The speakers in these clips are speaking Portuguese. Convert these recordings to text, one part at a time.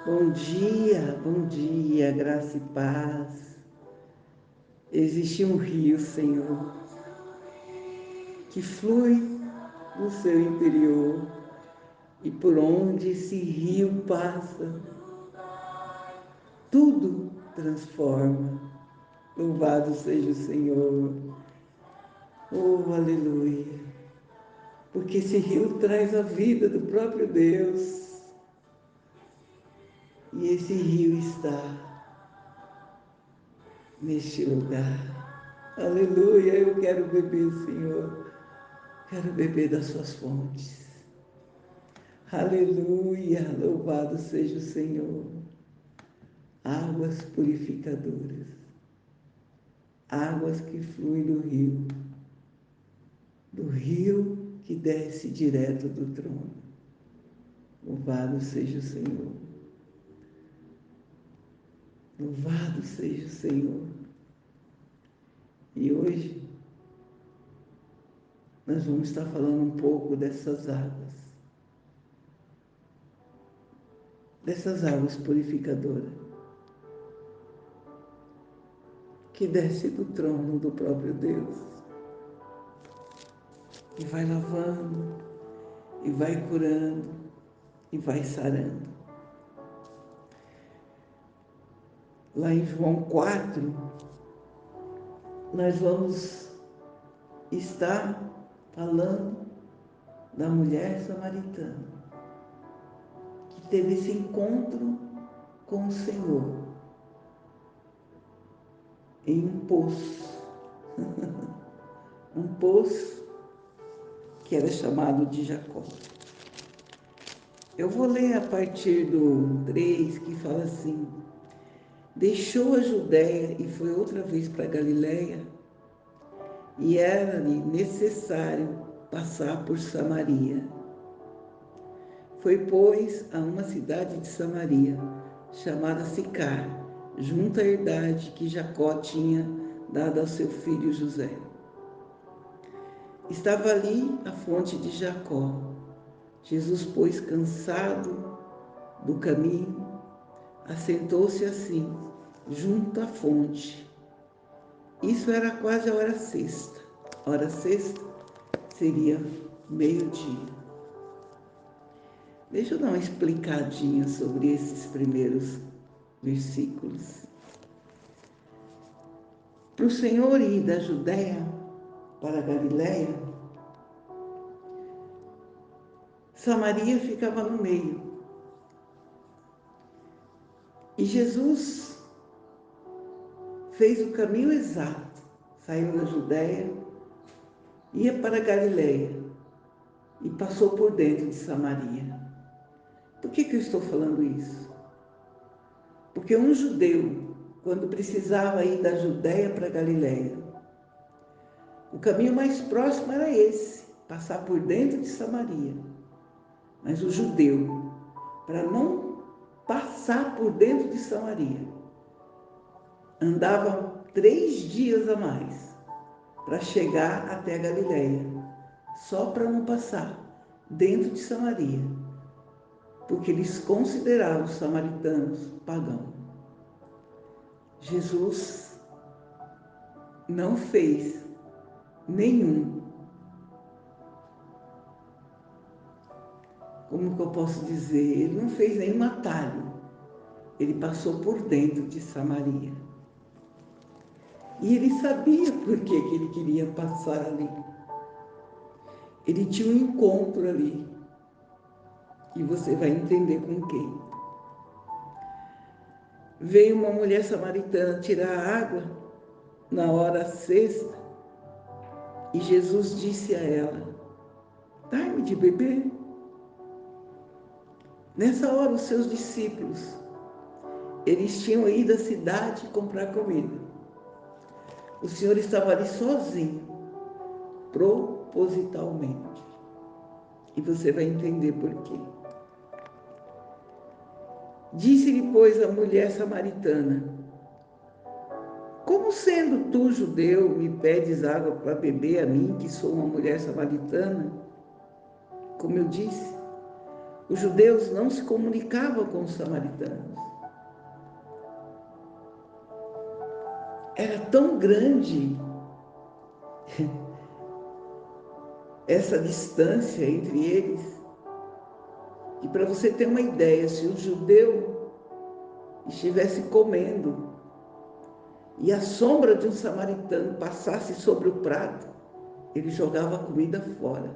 Bom dia, graça e paz. Existe um rio, Senhor, que flui no seu interior e por onde esse rio passa, tudo transforma. Louvado seja o Senhor. Oh, aleluia. Porque esse rio traz a vida do próprio Deus. E esse rio está neste lugar. Aleluia, eu quero beber, Senhor. Quero beber das suas fontes. Aleluia, louvado seja o Senhor. Águas purificadoras, águas que fluem do rio que desce direto do trono. Louvado seja o Senhor. Louvado seja o Senhor. E hoje nós vamos estar falando um pouco dessas águas purificadoras que desce do trono do próprio Deus e vai lavando, e vai curando, e vai sarando. Lá em João 4, nós vamos estar falando da mulher samaritana que teve esse encontro com o Senhor em um poço, um poço que era chamado de Jacó. Eu vou ler a partir do 3, que fala assim: deixou a Judéia e foi outra vez para Galiléia, e era-lhe necessário passar por Samaria. Foi, pois, a uma cidade de Samaria, chamada Sicar, junto à herdade que Jacó tinha dado ao seu filho José. Estava ali a fonte de Jacó. Jesus, pois, cansado do caminho, assentou-se assim, junto à fonte. Isso era quase a hora sexta. A hora sexta seria meio-dia. Deixa eu dar uma explicadinha sobre esses primeiros versículos. Para o Senhor ir da Judéia para a Galiléia, Samaria ficava no meio. E Jesus fez o caminho exato. Saiu da Judéia, ia para a Galiléia e passou por dentro de Samaria. Por que eu estou falando isso? Porque um judeu, quando precisava ir da Judéia para a Galiléia, o caminho mais próximo era esse, passar por dentro de Samaria. Mas o judeu, para não passar por dentro de Samaria, andava 3 dias a mais para chegar até a Galiléia, só para não passar dentro de Samaria, porque eles consideravam os samaritanos pagãos. Jesus não fez nenhum, como que eu posso dizer, ele não fez nenhum atalho, ele passou por dentro de Samaria. E ele sabia por que ele queria passar ali. Ele tinha um encontro ali, e você vai entender com quem. Veio uma mulher samaritana tirar água na hora sexta, e Jesus disse a ela: dai-me de beber. Nessa hora, os seus discípulos, eles tinham ido à cidade comprar comida. O Senhor estava ali sozinho, propositalmente. E você vai entender por quê. Disse-lhe, pois, a mulher samaritana: como sendo tu judeu, me pedes água para beber a mim, que sou uma mulher samaritana? Como eu disse, Os judeus não se comunicavam com os samaritanos. Era tão grande essa distância entre eles, que, para você ter uma ideia, se um judeu estivesse comendo e a sombra de um samaritano passasse sobre o prato, ele jogava a comida fora.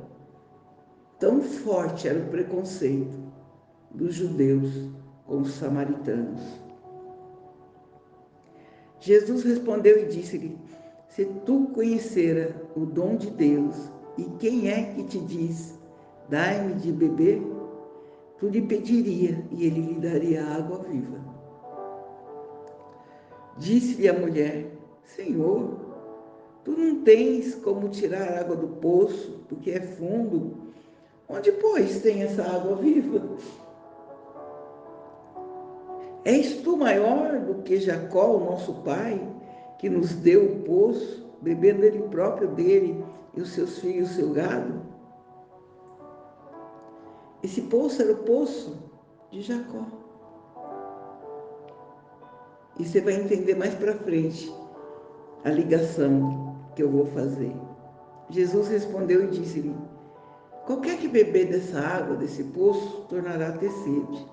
Tão forte era o preconceito dos judeus com os samaritanos. Jesus respondeu e disse-lhe: se tu conhecera o dom de Deus e quem é que te diz, dai-me de beber, tu lhe pediria e ele lhe daria água viva. Disse-lhe a mulher: Senhor, tu não tens como tirar água do poço, porque é fundo. Onde, pois, tem essa água viva? És tu maior do que Jacó, o nosso pai, que nos deu o poço, bebendo ele próprio dele e os seus filhos, o seu gado? Esse poço era o poço de Jacó. E você vai entender mais para frente a ligação que eu vou fazer. Jesus respondeu e disse-lhe: qualquer que beber dessa água, desse poço, tornará a ter sede.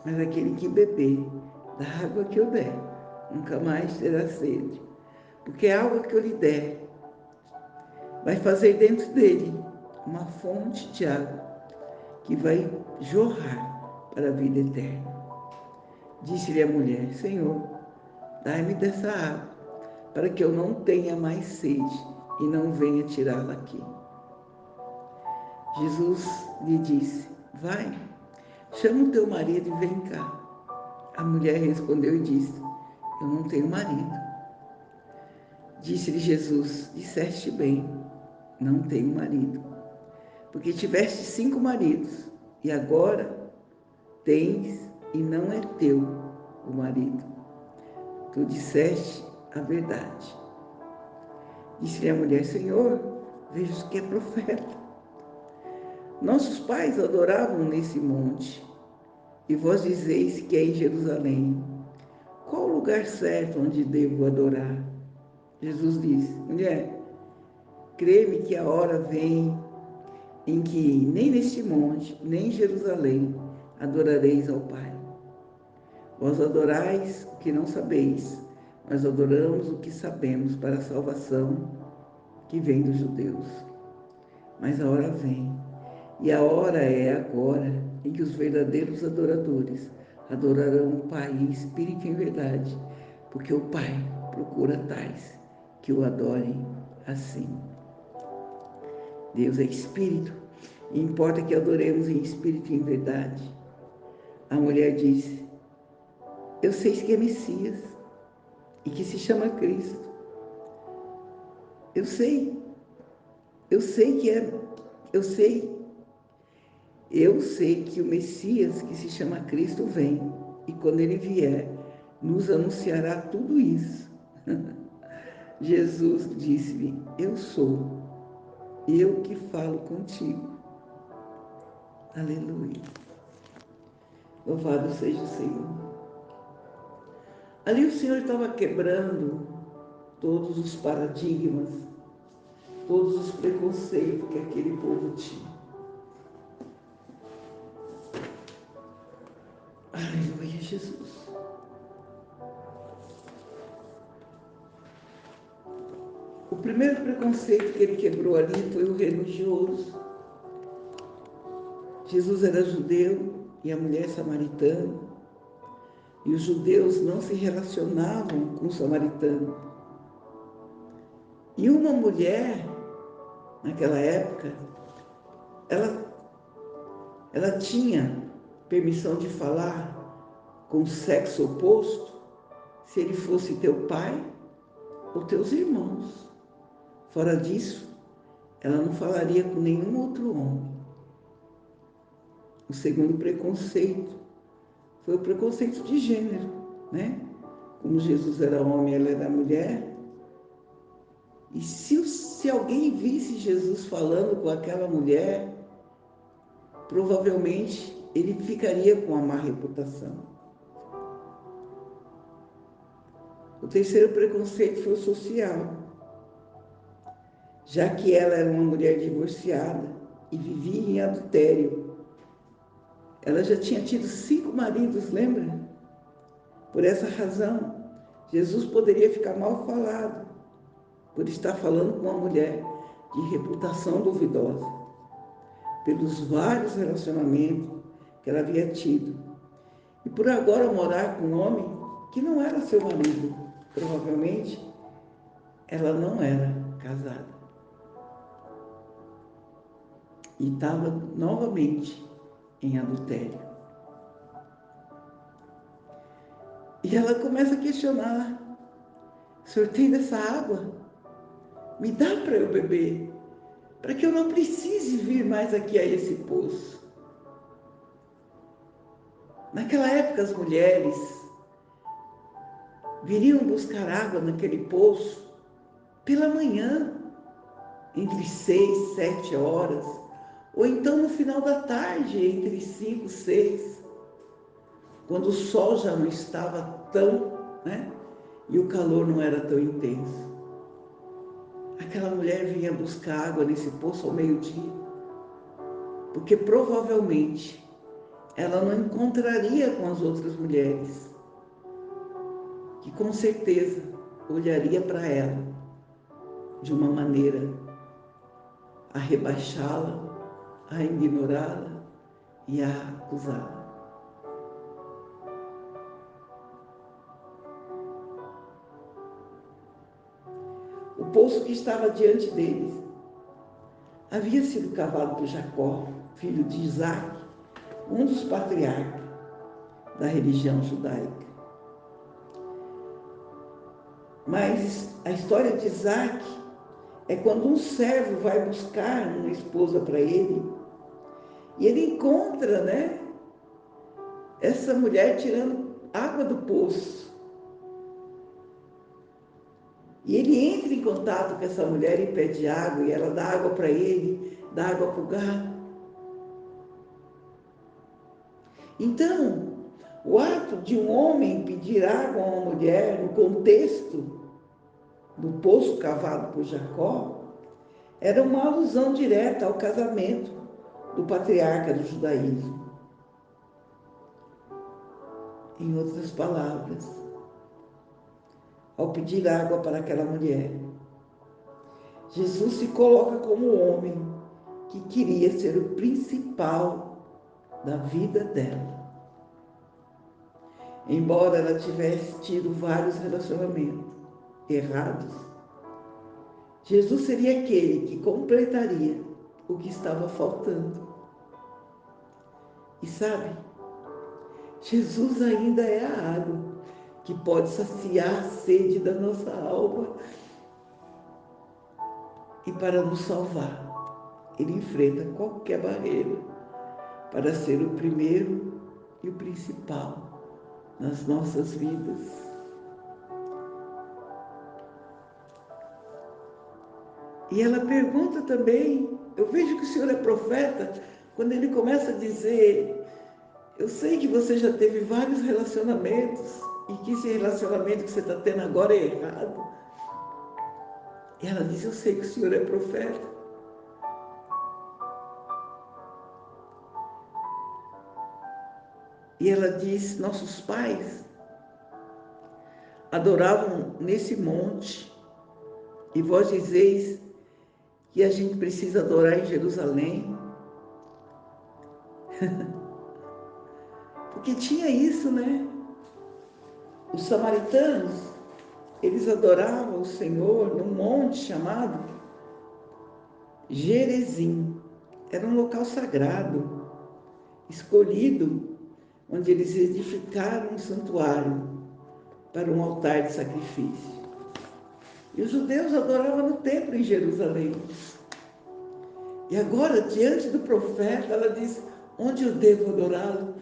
Mas aquele que beber da água que eu der, nunca mais terá sede. Porque a água que eu lhe der vai fazer dentro dele uma fonte de água que vai jorrar para a vida eterna. Disse-lhe a mulher: Senhor, dai-me dessa água, para que eu não tenha mais sede e não venha tirá-la aqui. Jesus lhe disse: vai, chama o teu marido e vem cá. A mulher respondeu e disse: eu não tenho marido. Disse-lhe Jesus: disseste bem, não tenho marido, porque tiveste 5 maridos, e agora tens e não é teu o marido. Tu disseste a verdade. Disse-lhe a mulher: Senhor, vejo que é profeta. Nossos pais adoravam nesse monte, e vós dizeis que é em Jerusalém. Qual o lugar certo onde devo adorar? Jesus disse: mulher, crê-me que a hora vem em que nem neste monte, nem em Jerusalém adorareis ao Pai. Vós adorais o que não sabeis, mas adoramos o que sabemos, para a salvação que vem dos judeus. Mas a hora vem, e a hora é agora, em que os verdadeiros adoradores adorarão o Pai em espírito e em verdade, porque o Pai procura tais que o adorem assim. Deus é espírito, e importa que adoremos em espírito e em verdade. A mulher disse: eu sei que é Messias e que se chama Cristo. Eu sei que o Messias, que se chama Cristo, vem, e quando ele vier, nos anunciará tudo isso. Jesus disse-lhe: eu sou, eu que falo contigo. Aleluia. Louvado seja o Senhor. Ali o Senhor estava quebrando todos os paradigmas, todos os preconceitos que aquele povo tinha. Aleluia, Jesus. O primeiro preconceito que ele quebrou ali foi o religioso. Jesus era judeu e a mulher samaritana, e os judeus não se relacionavam com o samaritano. E uma mulher, naquela época, ela tinha permissão de falar com o sexo oposto se ele fosse teu pai ou teus irmãos. Fora disso, ela não falaria com nenhum outro homem. O segundo preconceito foi o preconceito de gênero, né? Como Jesus era homem, ela era mulher. E se alguém visse Jesus falando com aquela mulher, provavelmente ele ficaria com uma má reputação. O terceiro preconceito foi o social, já que ela era uma mulher divorciada e vivia em adultério. Ela já tinha tido 5 maridos, lembra? Por essa razão, Jesus poderia ficar mal falado por estar falando com uma mulher de reputação duvidosa, pelos vários relacionamentos que ela havia tido, e por agora morar com um homem que não era seu marido. Provavelmente, ela não era casada. E estava novamente em adultério. E ela começa a questionar: o senhor tem dessa água? Me dá para eu beber, para que eu não precise vir mais aqui a esse poço. Naquela época, as mulheres viriam buscar água naquele poço pela manhã, entre 6 e 7 horas, ou então no final da tarde, entre 5 e 6, quando o sol já não estava tão, né? E o calor não era tão intenso. Aquela mulher vinha buscar água nesse poço ao meio-dia, porque provavelmente ela não encontraria com as outras mulheres, que com certeza olharia para ela de uma maneira a rebaixá-la, a ignorá-la e a acusá-la. O poço que estava diante deles havia sido cavado por Jacó, filho de Isaac, um dos patriarcas da religião judaica. Mas a história de Isaac é quando um servo vai buscar uma esposa para ele e ele encontra, né, essa mulher tirando água do poço. E ele entra em contato com essa mulher e pede água, e ela dá água para ele, dá água para o gado. Então, o ato de um homem pedir água a uma mulher, no contexto do poço cavado por Jacó, era uma alusão direta ao casamento do patriarca do judaísmo. Em outras palavras, ao pedir água para aquela mulher, Jesus se coloca como o homem que queria ser o principal da vida dela. Embora ela tivesse tido vários relacionamentos errados, Jesus seria aquele que completaria o que estava faltando. E sabe, Jesus ainda é a água que pode saciar a sede da nossa alma. E para nos salvar, Ele enfrenta qualquer barreira para ser o primeiro e o principal nas nossas vidas. E ela pergunta também, eu vejo que o Senhor é profeta, quando ele começa a dizer: eu sei que você já teve vários relacionamentos e que esse relacionamento que você está tendo agora é errado. E ela diz: eu sei que o Senhor é profeta. E ela diz: nossos pais adoravam nesse monte, e vós dizeis que a gente precisa adorar em Jerusalém. Porque tinha isso, né? Os samaritanos, eles adoravam o Senhor num monte chamado Gerizim. Era um local sagrado, escolhido, onde eles edificaram um santuário para um altar de sacrifício. E os judeus adoravam no templo em Jerusalém. E agora, diante do profeta, ela diz: onde eu devo adorá-lo?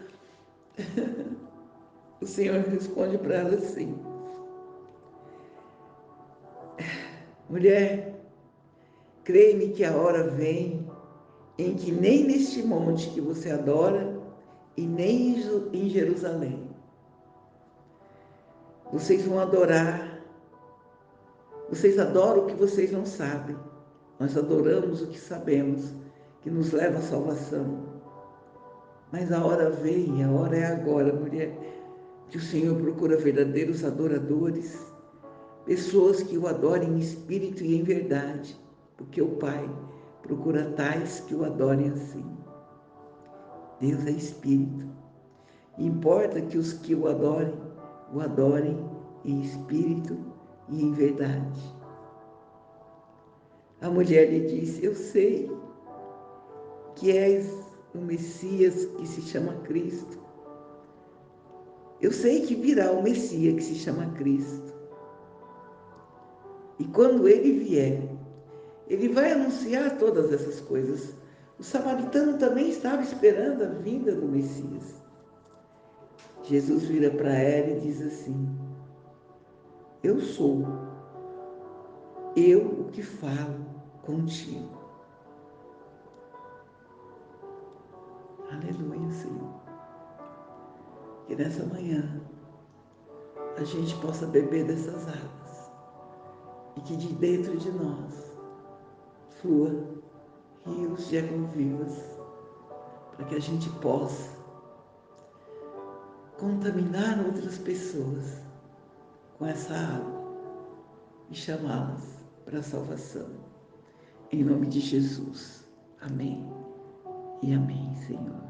O Senhor responde para ela assim: mulher, creia-me que a hora vem em que nem neste monte que você adora e nem em Jerusalém. Vocês vão adorar, vocês adoram o que vocês não sabem. Nós adoramos o que sabemos, que nos leva à salvação. Mas a hora vem, a hora é agora, mulher, que o Senhor procura verdadeiros adoradores, pessoas que o adorem em espírito e em verdade, porque o Pai procura tais que o adorem assim. Deus é espírito. E importa que os que o adorem em espírito e em verdade. A mulher lhe disse: eu sei que és o Messias que se chama Cristo. Eu sei que virá o Messias que se chama Cristo. E quando ele vier, ele vai anunciar todas essas coisas. O samaritano também estava esperando a vinda do Messias. Jesus vira para ela e diz assim: eu sou, eu o que falo contigo. Aleluia, Senhor. Que nessa manhã a gente possa beber dessas águas e que de dentro de nós flua rios de águas vivas, para que a gente possa contaminar outras pessoas com essa água e chamá-las para a salvação. Em nome de Jesus. Amém e amém, Senhor.